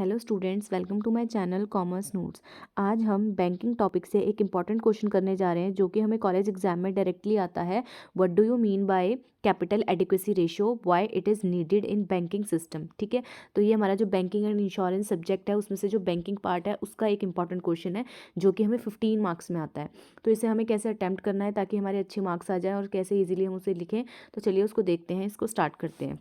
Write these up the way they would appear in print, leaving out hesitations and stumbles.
Hello students, welcome to my channel commerce notes. आज हम banking topic से एक इम्पॉर्टेंट क्वेश्चन करने जा रहे हैं जो कि हमें कॉलेज एग्जाम में डायरेक्टली आता है। What do you mean by capital adequacy ratio, why it is needed in banking system. ठीक है, तो ये हमारा जो बैंकिंग एंड इंश्योरेंस सब्जेक्ट है उसमें से जो बैंकिंग पार्ट है उसका एक इंपॉर्टेंट क्वेश्चन है जो कि हमें 15 मार्क्स में आता है। तो इसे हमें कैसे अटैम्प्ट करना है ताकि हमारे अच्छे मार्क्स आ जाएँ और कैसे ईजिली हम उसे लिखें। तो चलिए उसको देखते हैं, इसको स्टार्ट करते हैं।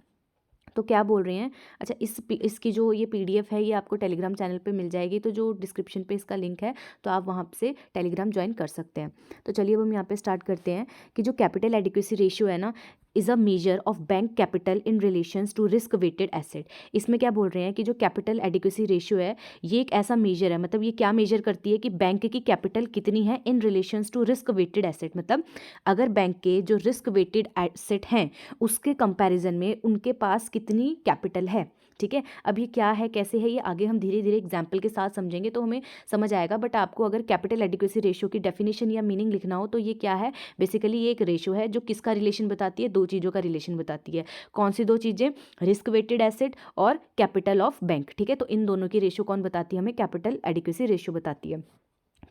तो क्या बोल रहे हैं। अच्छा, इसकी जो ये पीडीएफ है ये आपको टेलीग्राम चैनल पे मिल जाएगी, तो जो डिस्क्रिप्शन पे इसका लिंक है तो आप वहाँ से टेलीग्राम ज्वाइन कर सकते हैं। तो चलिए अब हम यहाँ पे स्टार्ट करते हैं कि जो कैपिटल एडिक्वेसी रेशियो है ना is a measure of bank capital in relations to risk weighted asset. इसमें क्या बोल रहे हैं कि जो कैपिटल एडिक्वेसी रेशियो है ये एक ऐसा मेजर है, मतलब ये क्या मेजर करती है कि बैंक की कैपिटल कितनी है in relations to risk weighted asset. मतलब अगर बैंक के जो रिस्क वेटेड एसेट हैं उसके कंपैरिजन में उनके पास कितनी कैपिटल है। ठीक है, अब ये क्या है कैसे है ये आगे हम धीरे धीरे एग्जाम्पल के साथ समझेंगे तो हमें समझ आएगा। बट आपको अगर कैपिटल एडिक्वेसी रेशियो की डेफिनेशन या मीनिंग लिखना हो तो ये क्या है, बेसिकली ये एक रेशियो है जो किसका रिलेशन बताती है, दो चीज़ों का रिलेशन बताती है। कौन सी दो चीज़ें, रिस्क वेटेड एसेट और कैपिटल ऑफ बैंक। ठीक है, तो इन दोनों की रेशियो कौन बताती है, हमें कैपिटल एडिक्वेसी रेशियो बताती है।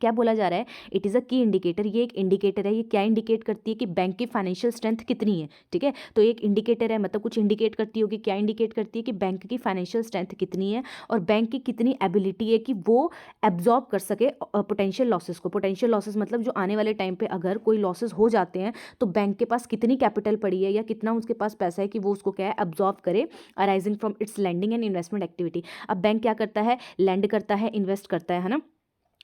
क्या बोला जा रहा है, इट इज़ अ की इंडिकेटर। ये एक इंडिकेटर है, ये क्या इंडिकेट करती है कि बैंक की फाइनेंशियल स्ट्रेंथ कितनी है। ठीक है, तो एक इंडिकेटर है, मतलब कुछ इंडिकेट करती होगी। क्या इंडिकेट करती है कि बैंक की फाइनेंशियल स्ट्रेंथ कितनी है और बैंक की कितनी एबिलिटी है कि वो एब्जॉर्ब कर सके पोटेंशियल लॉसेस को। पोटेंशियल लॉसेस मतलब जो आने वाले टाइम पे अगर कोई लॉसेस हो जाते हैं तो बैंक के पास कितनी कैपिटल पड़ी है या कितना उसके पास पैसा है कि वो उसको क्या है एब्जॉर्ब करे, arising from its lending and investment activity. अब बैंक क्या करता है, लैंड करता है, इन्वेस्ट करता है ना।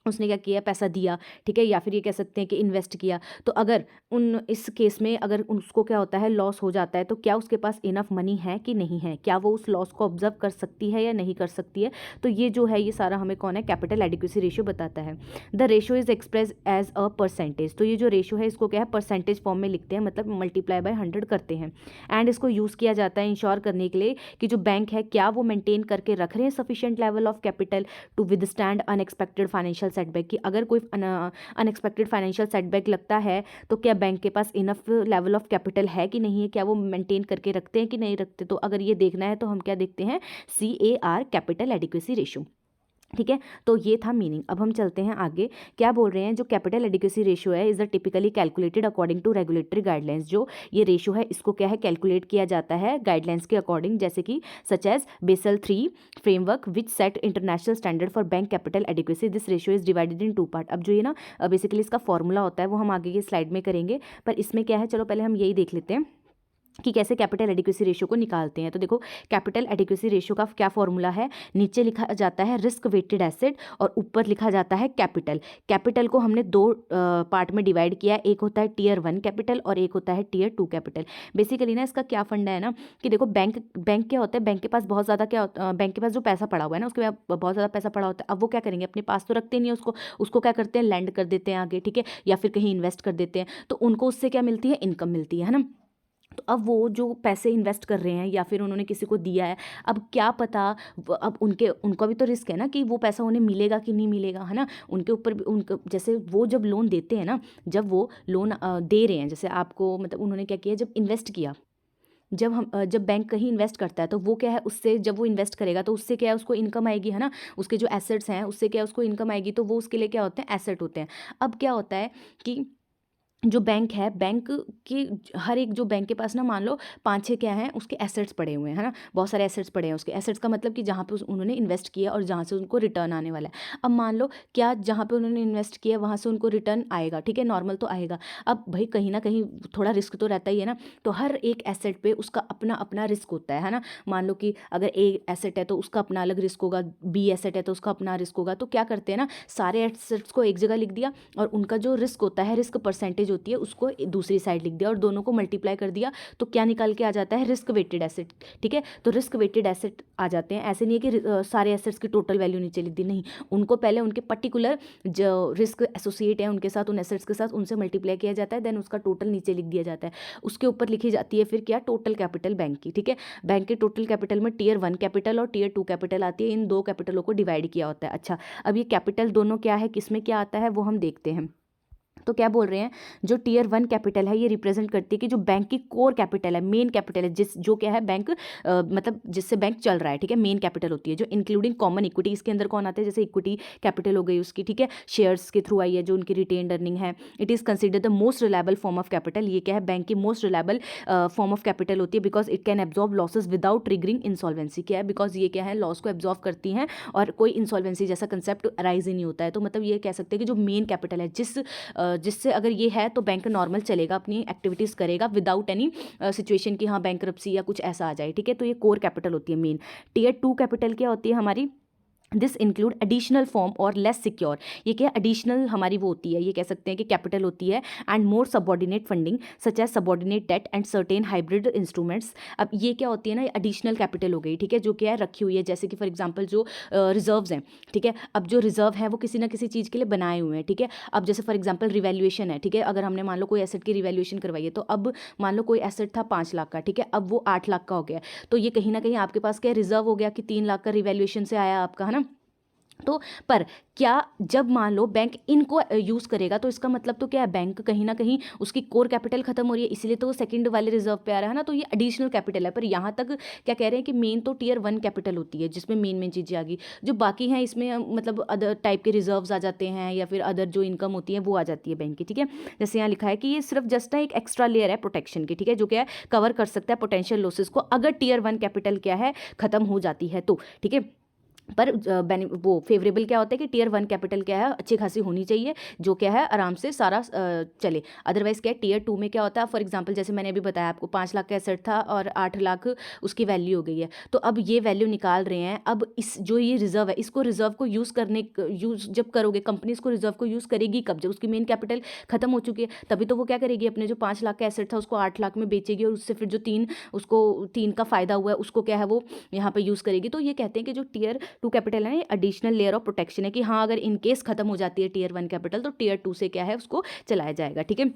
उसने क्या किया, पैसा दिया। ठीक है, या फिर ये कह सकते हैं कि इन्वेस्ट किया। तो अगर उन इस केस में अगर उसको क्या होता है, लॉस हो जाता है, तो क्या उसके पास इनफ मनी है कि नहीं है, क्या वो उस लॉस को ऑब्जर्व कर सकती है या नहीं कर सकती है। तो ये जो है ये सारा हमें कौन है, कैपिटल एडिक्वेसी रेशियो बताता है। The ratio is express as a percentage. तो ये जो रेशियो है इसको क्या है, परसेंटेज फॉर्म में लिखते हैं, मतलब मल्टीप्लाई बाय 100 करते हैं। एंड इसको यूज़ किया जाता है इंश्योर करने के लिए कि जो बैंक है क्या वो मेंटेन करके रख रहे हैं sufficient level of capital to withstand unexpected financial setback. कि अगर कोई अनएक्सपेक्टेड फाइनेंशियल सेटबैक लगता है तो क्या बैंक के पास इनफ लेवल ऑफ कैपिटल है कि नहीं है, क्या वो मेंटेन करके रखते हैं कि नहीं रखते। तो अगर ये देखना है तो हम क्या देखते हैं, CAR कैपिटल एडिक्वेसी रेशियो। ठीक है, तो ये था मीनिंग। अब हम चलते हैं आगे। क्या बोल रहे हैं, जो कैपिटल एडिक्वेसी रेशियो है is the typically calculated according to regulatory guidelines. जो ये रेशियो है इसको क्या है, कैलकुलेट किया जाता है गाइडलाइंस के अकॉर्डिंग, जैसे कि such as Basel 3 framework which set international standard for bank capital adequacy. This ratio is divided in 2 part. अब जो ये ना बेसिकली इसका फॉर्मूला होता है वो हम आगे की स्लाइड में करेंगे, पर इसमें क्या है, चलो पहले हम यही देख लेते हैं कि कैसे कैपिटल एडिक्वेसी रेशियो को निकालते हैं। तो देखो, कैपिटल एडिक्वेसी रेशियो का क्या फॉर्मूला है, नीचे लिखा जाता है रिस्क वेटेड एसेट और ऊपर लिखा जाता है कैपिटल। कैपिटल को हमने दो पार्ट में डिवाइड किया, एक होता है टियर 1 कैपिटल और एक होता है टियर 2 कैपिटल। बेसिकली ना इसका क्या फंडा है ना कि देखो, बैंक बैंक क्या होता है, बैंक के पास बहुत ज़्यादा क्या होता है, बैंक के पास जो पैसा पड़ा हुआ है ना उसके पास बहुत ज़्यादा पैसा पड़ा होता है। अब वो क्या करेंगे, अपने पास तो रखते नहीं है उसको, उसको क्या करते हैं, लैंड कर देते हैं आगे। ठीक है, या फिर कहीं इन्वेस्ट कर देते हैं, तो उनको उससे क्या मिलती है, इनकम मिलती है ना। तो अब वो जो पैसे इन्वेस्ट कर रहे हैं या फिर उन्होंने किसी को दिया है, अब क्या पता अब उनका भी तो रिस्क है ना कि वो पैसा उन्हें मिलेगा कि नहीं मिलेगा, है ना। उनके ऊपर भी उनका, जैसे वो जब लोन देते हैं ना, जब वो लोन दे रहे हैं, जैसे आपको मतलब उन्होंने क्या किया, जब इन्वेस्ट किया, जब बैंक कहीं इन्वेस्ट करता है तो वो क्या है, उससे जब वो इन्वेस्ट करेगा तो उससे क्या है, उसको इनकम आएगी, है ना। उसके जो एसेट्स हैं उससे क्या है, उसको इनकम आएगी, तो वो उसके लिए क्या होते हैं, एसेट होते हैं। अब क्या होता है कि जो बैंक है, बैंक के हर एक जो बैंक के पास ना मान लो 5-6 क्या हैं उसके एसेट्स पड़े हुए हैं, है ना। बहुत सारे एसेट्स पड़े हैं उसके। एसेट्स का मतलब कि जहाँ पे उन्होंने इन्वेस्ट किया और जहाँ से उनको रिटर्न आने वाला है। अब मान लो क्या जहाँ पे उन्होंने इन्वेस्ट किया वहाँ से उनको रिटर्न आएगा, ठीक है, नॉर्मल तो आएगा। अब भाई कहीं ना कहीं थोड़ा रिस्क तो रहता ही है ना। तो हर एक एसेट पे उसका अपना अपना रिस्क होता है ना। मान लो कि अगर ए एसेट है तो उसका अपना अलग रिस्क होगा, बी एसेट है तो उसका अपना रिस्क होगा। तो क्या करते हैं ना, सारे एसेट्स को एक जगह लिख दिया और उनका जो रिस्क होता है, रिस्क परसेंटेज होती है, उसको दूसरी साइड लिख दिया और दोनों को मल्टीप्लाई कर दिया। तो क्या निकल के आ जाता है, रिस्क वेटेड एसेट। ठीक है, तो रिस्क वेटेड एसेट आ जाते हैं। ऐसे नहीं है कि सारे एसेट्स की टोटल वैल्यू नीचे लिख दी, नहीं, उनको पहले उनके पर्टिकुलर जो रिस्क एसोसिएट है उनके साथ, उन एसेट्स के साथ, उनसे मल्टीप्लाई किया जाता है, देन उसका टोटल नीचे लिख दिया जाता है। उसके ऊपर लिखी जाती है फिर क्या, टोटल कैपिटल बैंक की। ठीक है, बैंक के टोटल कैपिटल में टियर 1 कैपिटल और टियर 2 कैपिटल आती है। इन दो कैपिटलों को डिवाइड किया होता है। अच्छा, अब ये कैपिटल दोनों क्या है, किसमें क्या आता है वो हम देखते हैं। तो क्या बोल रहे हैं, जो टीयर 1 कैपिटल है ये रिप्रेजेंट करती है कि जो बैंक की कोर कैपिटल है, मेन कैपिटल है, जो क्या है बैंक मतलब जिससे बैंक चल रहा है, ठीक है, मेन कैपिटल होती है, जो इंक्लूडिंग कॉमन इक्विटी, इसके अंदर कौन आता है, जैसे इक्विटी कैपिटल हो गई उसकी, ठीक है, शेयर्स के थ्रू आई है जो उनकी रिटेन्ड अर्निंग है। It is consider the most reliable form of capital, ये क्या है, बैंक की most reliable form of capital होती है, because it can absorb losses without triggering insolvency. क्या है, बिकॉज ये क्या है, लॉस को एब्जॉर्व करती हैं और कोई इंसॉल्वेंसी जैसा कंसेप्ट अराइज ही नहीं होता है। तो मतलब ये कह सकते हैं कि जो मेन कैपिटल है, जिससे अगर ये है तो बैंक नॉर्मल चलेगा, अपनी एक्टिविटीज़ करेगा विदाउट एनी सिचुएशन कि हाँ बैंकरप्सी या कुछ ऐसा आ जाए, ठीक है। तो ये कोर कैपिटल होती है मेन। टीयर 2 कैपिटल क्या होती है हमारी, दिस इंक्लूड एडिशनल फॉर्म और लेस सिक्योर, ये क्या एडिशनल हमारी वो होती है, ये कह सकते हैं कि कैपिटल होती है, and more subordinate funding such as subordinate debt and certain hybrid instruments. अब ये क्या होती है ना, एडिशनल कैपिटल हो गई, ठीक है, जो क्या है रखी हुई है, जैसे कि फॉर एग्जांपल जो रिजर्व्स हैं, ठीक है, अब जो रिजर्व है वो किसी ना किसी चीज़ के लिए बनाए हुए हैं, ठीक है। अब जैसे फॉर एग्जाम्पल रिवैल्यूएशन है, ठीक है, अगर हमने मान लो कोई एसेट की रिवैल्यूएशन करवाई है, तो अब मान लो कोई एसेट था 5 लाख का, ठीक है, अब वो 8 लाख का हो गया, तो ये कहीं ना कहीं आपके पास क्या रिजर्व हो गया कि 3 लाख का रिवैल्यूएशन से आया आपका, है ना। तो पर क्या जब मान लो बैंक इनको यूज़ करेगा तो इसका मतलब तो क्या है, बैंक कहीं ना कहीं उसकी कोर कैपिटल खत्म हो रही है, इसीलिए तो वो सेकंड वाले रिजर्व पे आ रहा है ना, तो ये एडिशनल कैपिटल है। पर यहाँ तक क्या कह रहे हैं कि मेन तो टीयर 1 कैपिटल होती है, जिसमें मेन चीज़ें आ गई, जो बाकी हैं इसमें मतलब अदर टाइप के रिजर्व्स आ जाते हैं, या फिर अदर जो इनकम होती है वो आ जाती है बैंक की, ठीक है। जैसे यहाँ लिखा है कि ये सिर्फ जस्ट एक एक्स्ट्रा लेयर है प्रोटेक्शन की, ठीक है, जो क्या है कवर कर सकता है पोटेंशियल लॉसेस को, अगर टीयर 1 कैपिटल क्या है खत्म हो जाती है तो, ठीक है। पर वो फेवरेबल क्या होता है कि टीयर 1 कैपिटल क्या है अच्छी खासी होनी चाहिए, जो क्या है आराम से सारा चले। अदरवाइज क्या है, टीयर 2 में क्या होता है, फॉर एग्जांपल जैसे मैंने अभी बताया आपको 5 लाख का एसेट था और 8 लाख उसकी वैल्यू हो गई है, तो अब ये वैल्यू निकाल रहे हैं। अब इस जो ये रिजर्व है, इसको रिजर्व को यूज़ जब करोगे, कंपनी इसको रिजर्व को यूज़ करेगी कब, जब उसकी मेन कैपिटल खत्म हो चुकी है, तभी तो वो क्या करेगी, अपने जो 5 लाख का एसेट था उसको 8 लाख में बेचेगी, और उससे फिर जो 3 का फायदा हुआ है उसको क्या है वो यहाँ पे यूज़ करेगी। तो ये कहते हैं कि जो टीयर 2 कैपिटल है एडिशनल लेयर ऑफ प्रोटेक्शन है, कि हाँ अगर इन केस खत्म हो जाती है टीयर 1 कैपिटल तो टीयर 2 से क्या है उसको चलाया जाएगा, ठीक है।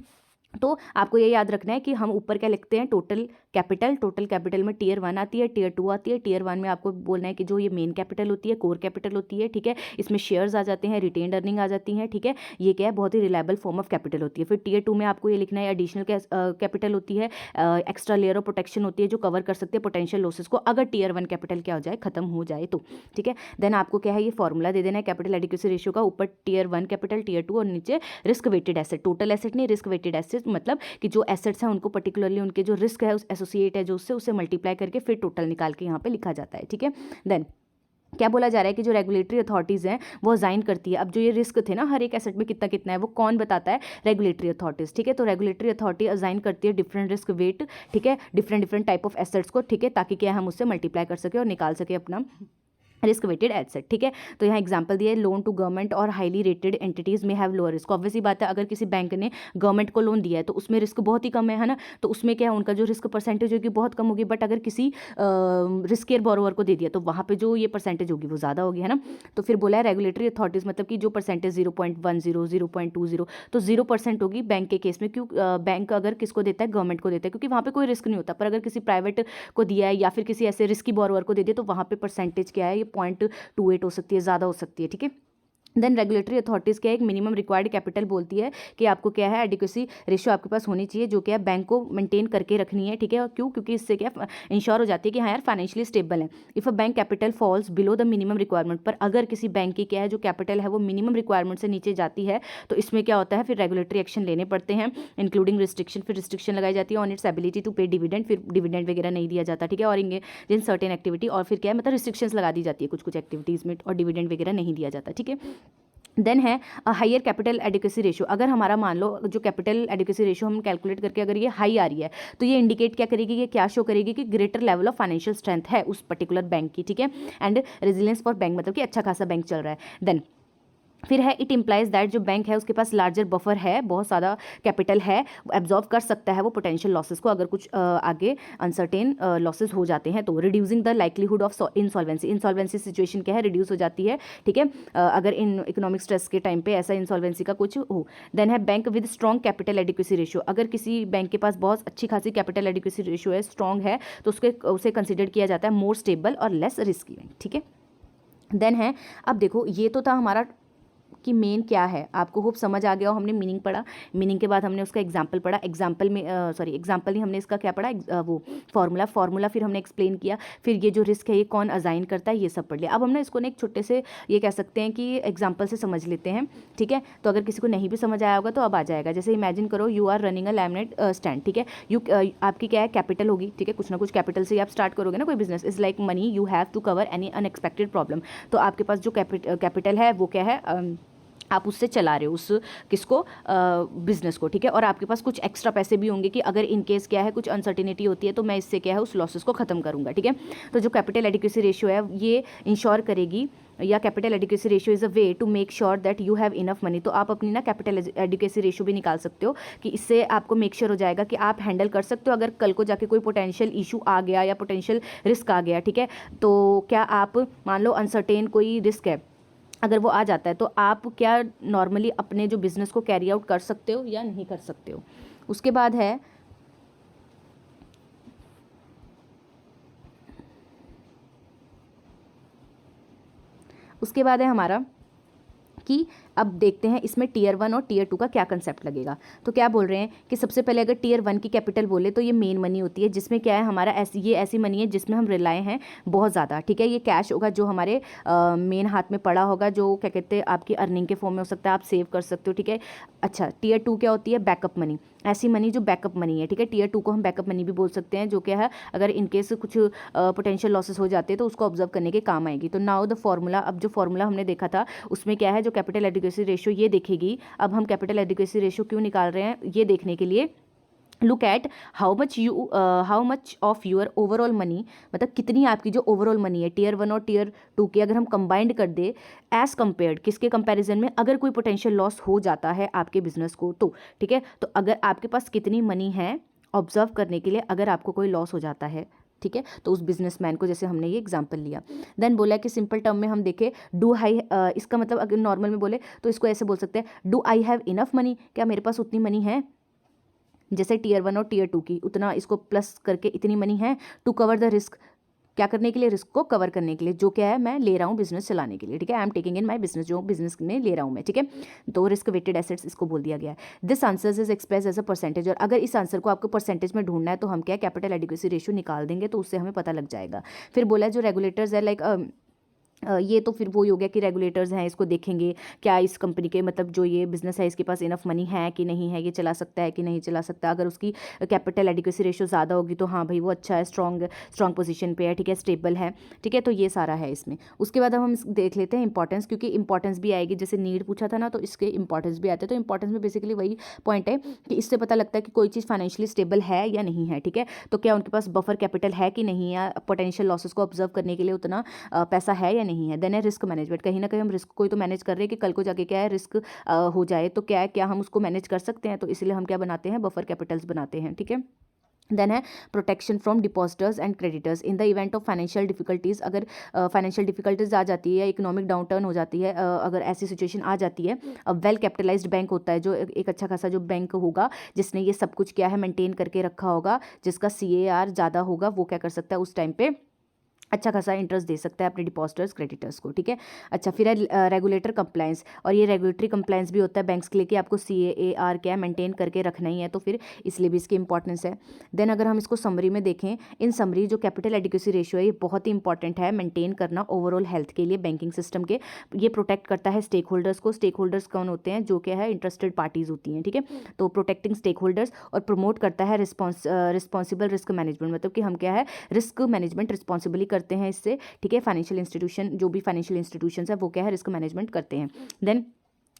तो आपको ये याद रखना है कि हम ऊपर क्या लिखते हैं, टोटल कैपिटल में टीयर 1 आती है, टीयर 2 आती है। टीयर 1 में आपको बोलना है कि जो ये मेन कैपिटल होती है, कोर कैपिटल होती है, ठीक है, इसमें शेयर्स आ जाते हैं, रिटेन्ड अर्निंग आ जाती हैं, ठीक है, ये क्या है बहुत ही रिलायबल फॉर्म ऑफ कैपिटल होती है। फिर टीयर 2 में आपको ये लिखना है एडिशनल कैपिटल होती है, एक्स्ट्रा लेयर ऑफ प्रोटेक्शन होती है, जो कवर कर सकते हैं पोटेंशियल लॉसेस को, अगर टीयर 1 कैपिटल क्या हो जाए खत्म हो जाए तो, ठीक है। देन आपको क्या है ये फॉर्मूला दे देना है कैपिटल एडिक्वेसी रेशियो का, ऊपर टीयर 1 कैपिटल, टीयर 2 और नीचे risk weighted asset, total asset नहीं रिस्क वेटेड एसेट, मतलब कि जो एसेट्स हैं उनको पर्टिकुलरली उनके जो रिस्क है उस एसोसिएट है जो उससे मल्टीप्लाई करके फिर टोटल निकाल के यहाँ पे लिखा जाता है, ठीक है। देन क्या बोला जा रहा है कि जो रेगुलेटरी अथॉरिटीज़ हैं वो असाइन करती है। अब जो ये रिस्क थे ना हर एक एसेट में कितना कितना है वो कौन बताता है, रेगुलेटरी अथॉरिटीज़, ठीक है। तो रेगुलेटरी अथॉरिटी असाइन करती है डिफरेंट रिस्क वेट, ठीक है, डिफरेंट टाइप ऑफ एसेट्स को, ठीक है, ताकि क्या हम उससे मल्टीप्लाई कर सके और निकाल सके अपना रिस्क वेटेड एसेट, ठीक है। तो यहाँ एग्जांपल दिया है, लोन टू गवर्नमेंट और हाईली रेटेड एंटिटीज़ में हैव लोअर रिस्क। ऑब्वियसली बात है, अगर किसी बैंक ने गवर्नमेंट को लोन दिया है तो उसमें रिस्क बहुत ही कम है ना, तो उसमें क्या है उनका जो रिस्क परसेंटेज होगी बहुत कम होगी। बट अगर किसी रिस्कियर बोरोवर को दे दिया तो वहाँ पे जो ये परसेंटेज होगी वो ज़्यादा होगी, है ना। तो फिर बोला है रेगुलेटरी अथॉरिटीज़ मतलब कि जो परसेंटेज 0.10 0.20 तो 0% होगी बैंक के केस में। क्यों बैंक अगर किसको देता है, गवर्नमेंट को देता है, क्योंकि वहाँ पे कोई रिस्क नहीं होता। पर अगर किसी प्राइवेट को दिया है या फिर किसी ऐसे रिस्की बोरोवर को दे दिया तो वहाँ पे परसेंटेज क्या है, ये 0.28 हो सकती है, ज़्यादा हो सकती है, ठीक है। देन रेगुलेटरी अथॉरिटीज़ क्या है, एक मिनिमम रिक्वायर्ड कैपिटल बोलती है कि आपको क्या है एडिक्वेसी रेशियो आपके पास होनी चाहिए, जो क्या है बैंक को मेंटेन करके रखनी है, ठीक है। और क्यों, क्योंकि इससे क्या इंश्योर हो जाती है कि हाँ यार फाइनेंशियली स्टेबल है। If a bank capital falls below the minimum requirement, पर अगर किसी बैंक की क्या है जो कैपिटल है वो मिनिमम रिक्वायरमेंट से नीचे जाती है तो इसमें क्या होता है, फिर रेगुलेटरी एक्शन लेने पड़ते हैं, इंक्लूडिंग रिस्ट्रिक्शन। फिर रिस्ट्रिक्शन लगाई जाती है ऑन इट्स एबिलिटी टू पे डिविडेंड, फिर डिविडेंड वगैरह नहीं दिया जाता, ठीक है। और इंगेज इन सर्टेन एक्टिविटी, और फिर क्या है मतलब रिस्ट्रिक्शंस लगा दी जाती है कुछ एक्टिविटीज़ में, और डिविडेंड वगैरह नहीं दिया जाता, ठीक है। देन है हायर कैपिटल एडिक्वेसी रेशियो। अगर हमारा मान लो जो कैपिटल एडिक्वेसी रेशियो हम कैलकुलेट करके अगर ये हाई आ रही है तो ये इंडिकेट क्या करेगी, ये क्या शो करेगी कि greater level of financial strength है उस पर्टिकुलर बैंक की, ठीक है, एंड रेजिलियंस फॉर बैंक, मतलब कि अच्छा खासा बैंक चल रहा है। देन फिर है इट इम्प्लाइज दैट जो बैंक है उसके पास लार्जर बफर है, बहुत ज़्यादा कैपिटल है, एब्जॉर्व कर सकता है वो पोटेंशियल लॉसेस को, अगर कुछ आगे अनसर्टेन लॉसेस हो जाते हैं तो। Reducing the likelihood of insolvency situation क्या है, रिड्यूस हो जाती है, ठीक है, अगर इन इकोनॉमिक स्ट्रेस के टाइम पे ऐसा इंसॉल्वेंसी का कुछ हो। देन है bank with strong capital adequacy ratio. अगर किसी बैंक के पास बहुत अच्छी खासी कैपिटल एडिक्वेसी रेशियो है, स्ट्रॉन्ग है, तो उसे कंसिडर किया जाता है मोर स्टेबल और लेस रिस्की बैंक, ठीक है। देन है अब देखो ये तो था हमारा कि मेन क्या है, आपको होप समझ आ गया हो। हमने मीनिंग पढ़ा, मीनिंग के बाद हमने उसका एग्जाम्पल पढ़ा, एग्जाम्पल में एग्जाम्पल नहीं, हमने इसका क्या पढ़ा, वो फार्मूला फिर हमने एक्सप्लेन किया, फिर ये जो रिस्क है ये कौन असाइन करता है, ये सब पढ़ लिया। अब हम ना इसको ना एक छोटे से ये कह सकते हैं कि एग्जाम्पल से समझ लेते हैं, ठीक है। तो अगर किसी को नहीं भी समझ आया होगा तो अब आ जाएगा। जैसे इमेजिन करो you are running a laminate stand, ठीक है। आपकी क्या है, कैपिटल होगी, ठीक है। कुछ ना कुछ कैपिटल से आप स्टार्ट करोगे ना कोई बिजनेस। Is like money you have to cover any unexpected problem. तो आपके पास जो कैपिटल है वो क्या है, आप उससे चला रहे हो उस किसको, बिजनेस को, ठीक है। और आपके पास कुछ एक्स्ट्रा पैसे भी होंगे कि अगर इन केस क्या है कुछ अनसर्टिनिटी होती है तो मैं इससे क्या है उस लॉसेस को खत्म करूंगा, ठीक है। तो जो कैपिटल एडिक्वेसी रेशियो है ये इंश्योर करेगी, या capital adequacy ratio is a way to make sure that you have enough money. तो आप अपनी ना कैपिटल एडिक्वेसी रेशियो भी निकाल सकते हो कि इससे आपको मेक श्योर हो जाएगा कि आप हैंडल कर सकते हो अगर कल को जाके कोई पोटेंशियल इशू आ गया या पोटेंशियल रिस्क आ गया, ठीक है। तो क्या आप मान लो अनसर्टेन कोई रिस्क है, अगर वो आ जाता है तो आप क्या नॉर्मली अपने जो बिज़नेस को कैरी आउट कर सकते हो या नहीं कर सकते हो। उसके बाद है हमारा कि अब देखते हैं इसमें टीयर 1 और टीयर 2 का क्या कंसेप्ट लगेगा। तो क्या बोल रहे हैं कि सबसे पहले अगर टीयर 1 की कैपिटल बोले तो ये मेन मनी होती है, जिसमें क्या है हमारा ये ऐसी मनी है जिसमें हम रिलाय हैं बहुत ज़्यादा, ठीक है। ये कैश होगा जो हमारे मेन हाथ में पड़ा होगा, जो क्या कहते हैं आपकी अर्निंग के फॉर्म में हो सकता है, आप सेव कर सकते हो, ठीक है। अच्छा, टीयर 2 क्या होती है, बैकअप मनी, ऐसी मनी जो बैकअप मनी है, ठीक है। टीयर 2 को हम बैकअप मनी भी बोल सकते हैं, जो क्या है अगर इनकेस कुछ पोटेंशियल लॉसेस हो जाते हैं तो उसको ऑब्जर्व करने के काम आएगी। तो नाउ द फॉर्मूला, अब जो फॉर्मूला हमने देखा था उसमें क्या है, जो कैपिटल एडिक्वेसी रेशियो ये देखेगी। अब हम कैपिटल एडिक्वेसी रेशियो क्यों निकाल रहे हैं ये देखने के लिए, look at how much of your overall money, मतलब कितनी आपकी जो ओवरऑल मनी है टीयर 1 और टीयर 2 की अगर हम कंबाइंड कर दे एज कंपेयर्ड किसके कंपैरिजन में, अगर कोई पोटेंशियल लॉस हो जाता है आपके बिजनेस को तो, ठीक है। तो अगर आपके पास कितनी मनी है ऑब्जर्व करने के लिए अगर आपको कोई लॉस हो जाता है, ठीक है। तो उस बिजनेसमैन को, जैसे हमने ये एग्जांपल लिया, देन बोला कि सिंपल टर्म में हम देखें डू आई, इसका मतलब अगर नॉर्मल में बोले तो इसको ऐसे बोल सकते हैं, do I have enough money, क्या मेरे पास उतनी मनी है, जैसे टीयर 1 और टीयर 2 की उतना इसको प्लस करके इतनी मनी है टू कवर द रिस्क, क्या करने के लिए, रिस्क को कवर करने के लिए, जो क्या है मैं ले रहा हूँ बिजनेस चलाने के लिए, ठीक है। I am taking in my business, जो बिजनेस में ले रहा हूँ मैं, ठीक है। तो रिस्क वेटेड एसेट्स इसको बोल दिया गया है। This answer is express as a percentage, और अगर इस आंसर को आपको परसेंटेज में ढूंढना है तो हम क्या कैपिटल एडिक्वेसी रेशियो निकाल देंगे, तो उससे हमें पता लग जाएगा। फिर बोला है जो रेगुलेटर्स है लाइक ये तो फिर वही हो गया कि रेगुलेटर्स हैं, इसको देखेंगे क्या इस कंपनी के मतलब जो ये बिजनेस है इसके पास इनफ मनी है कि नहीं है, ये चला सकता है कि नहीं चला सकता। अगर उसकी कैपिटल एडिक्वेसी रेशियो ज़्यादा होगी तो हाँ भाई वो अच्छा है, स्ट्रॉन्ग पोजीशन पे है, ठीक है, स्टेबल है, ठीक है। तो ये सारा है इसमें। उसके बाद हम देख लेते हैं इंपॉर्टेंस, क्योंकि इंपॉर्टेंस भी आएगी, जैसे नीड पूछा था ना तो इसके इंपॉर्टेंस भी आते हैं। तो इंपॉर्टेंस में बेसिकली वही पॉइंट है कि इससे पता लगता है कि कोई चीज़ फाइनेंशियली स्टेबल है या नहीं है, ठीक है। तो क्या उनके पास बफर कैपिटल है कि नहीं, या पोटेंशियल लॉसेस को ऑब्जर्व करने के लिए उतना पैसा है या नहीं है। देन है रिस्क मैनेजमेंट, कहीं ना कहीं हम रिस्क को ही तो मैनेज कर रहे हैं कि कल को जाके क्या है रिस्क हो जाए तो क्या है, क्या हम उसको मैनेज कर सकते हैं, तो इसलिए हम क्या बनाते हैं, बफर कैपिटल्स बनाते हैं, ठीक है। देन है protection from depositors and creditors in the event of financial difficulties, अगर फाइनेंशियल डिफिकल्टीज आ जाती है, इकोनॉमिक डाउनटर्न हो जाती है, अगर ऐसी सिचुएशन आ जाती है, अब वेल कैपिटलाइज्ड बैंक होता है जो एक अच्छा खासा जो बैंक होगा जिसने ये सब कुछ क्या है मेंटेन करके रखा होगा, जिसका CAR ज़्यादा होगा, वो क्या कर सकता है उस टाइम पे अच्छा खासा इंटरेस्ट दे सकता है अपने डिपॉजिटर्स क्रेडिटर्स को, ठीक है। अच्छा, फिर है रेगुलेटर कंप्लायंस, और ये रेगुलेटरी कंप्लायंस भी होता है बैंक्स के लिए कि आपको CAR क्या मेंटेन करके रखना ही है, तो फिर इसलिए भी इसकी इंपॉर्टेंस है। देन अगर हम इसको समरी में देखें, इन समरी जो कैपिटल एडिक्वेसी रेशियो है ये बहुत ही इंपॉर्टेंट है मेंटेन करना ओवरऑल हेल्थ के लिए बैंकिंग सिस्टम के। ये प्रोटेक्ट करता है स्टेक होल्डर्स को। स्टेक होल्डर्स कौन होते हैं, जो क्या है इंटरेस्टेड पार्टीज होती हैं, ठीक है। तो प्रोटेक्टिंग स्टेक होल्डर्स, और प्रमोट करता है रिस्पॉन्सिबल रिस्क मैनेजमेंट, मतलब कि हम क्या है रिस्क मैनेजमेंट रिस्पॉन्सिबली करते हैं इससे, ठीक है। फाइनेंशियल इंस्टीट्यूशन, जो भी फाइनेंशियल इंस्टीट्यूशंस है वो क्या है रिस्क मैनेजमेंट करते हैं। देन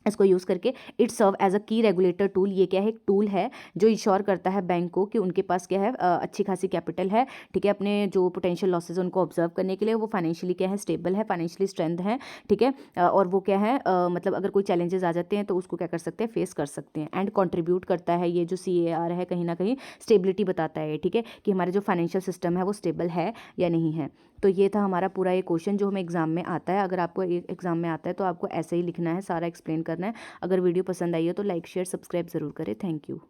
इसको यूज़ करके इट सर्व एज अ की रेगुलेटर टूल, ये क्या है एक टूल है जो इंश्योर करता है बैंक को कि उनके पास क्या है अच्छी खासी कैपिटल है, ठीक है, अपने जो पोटेंशियल लॉसेज उनको ऑब्जर्व करने के लिए, वो फाइनेंशियली क्या है स्टेबल है, फाइनेंशियली स्ट्रेंथ है, ठीक है। और वो क्या है मतलब अगर कोई चैलेंजेस आ जाते हैं तो उसको क्या कर सकते हैं, फेस कर सकते हैं। एंड कंट्रीब्यूट करता है, ये जो CAR है कहीं ना कहीं स्टेबिलिटी बताता है, ठीक है, कि हमारे जो फाइनेंशियल सिस्टम है वो स्टेबल है या नहीं है। तो ये था हमारा पूरा ये क्वेश्चन जो हमें एग्जाम में आता है। अगर आपको एग्जाम में आता है तो आपको ऐसे ही लिखना है, सारा एक्सप्लेन करना है। अगर वीडियो पसंद आई हो तो लाइक शेयर सब्सक्राइब ज़रूर करें। Thank you.